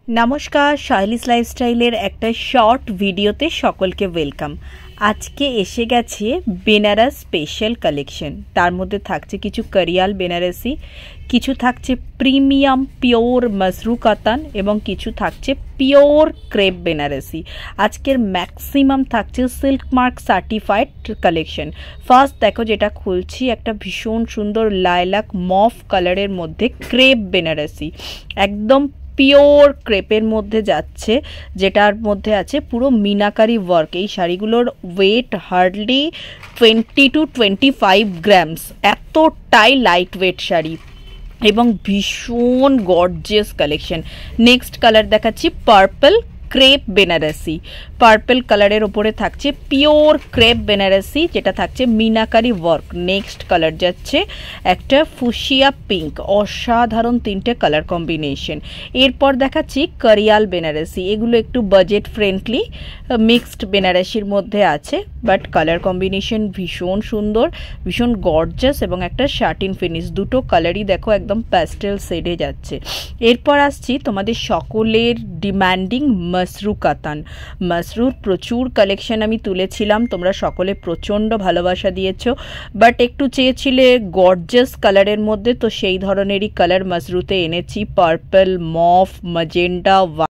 नमस्कार शाइलिस लाइफस्टाइलेर एक shirt भिडियोते सकलके welcome. आज के एसे गेछे बेनारस स्पेशल कलेक्शन। तार मध्य थाकছে কিছু करियाल बेनारसी, কিছু থাকছে प्रिमियम पिओर मसरू कतान এবং কিছু থাকছে पिओर क्रेप बेनारसी। आजकेर मैक्सिमाम থাকছে silk mark certified collection. First देखो जेटा खुलছি একটা भीषण सुंदर लाइलाक मफ कलर मध्य क्रेप बेनारसी, एकदम पिओर क्रेपर मध्य जाच्छे, जेटार मध्य आछे पुरो मीनाकारी वर्क। এই শাড়িগুলোর ওয়েট हार्डलि 20 to 25 ग्राम्स, এতটাই लाइट वेट শাড়ি এবং ভীষণ গর্জিয়াস কালেকশন। নেক্সট কালার দেখাচ্ছি পার্পল ক্রেপ বেনারসি। পার্পল কালারের উপরে থাকছে পিওর ক্রেপ বেনারসি, যেটা থাকছে মিনাকারি ওয়ার্ক। নেক্সট কালার যাচ্ছে একটা ফুশিয়া পিঙ্ক, অসাধারণ তিনটে কালার কম্বিনেশন। এরপর দেখাচ্ছি করিয়াল বেনারসি। এগুলো একটু বাজেট ফ্রেন্ডলি মিক্সড বেনারসির মধ্যে আছে, বাট কালার কম্বিনেশন ভীষণ সুন্দর, ভীষণ গর্জাস এবং একটা শার্টিন ফিনিশ। দুটো কালারই দেখো একদম প্যাস্টেল শেডে যাচ্ছে। এরপর আসছি তোমাদের সকলের ডিমান্ডিং मसरू कातान। मसरूर प्रचुर कलेक्शन आमी तुलेछिलाम, तोमरा सकले प्रचंड भालोबासा दिएछो, बाट एकटू चेयेछिले गर्जियास कालारेर मध्य, तो सेई धरनेरई कालार मसरूते एनेछि। Purple, mauve, magenta,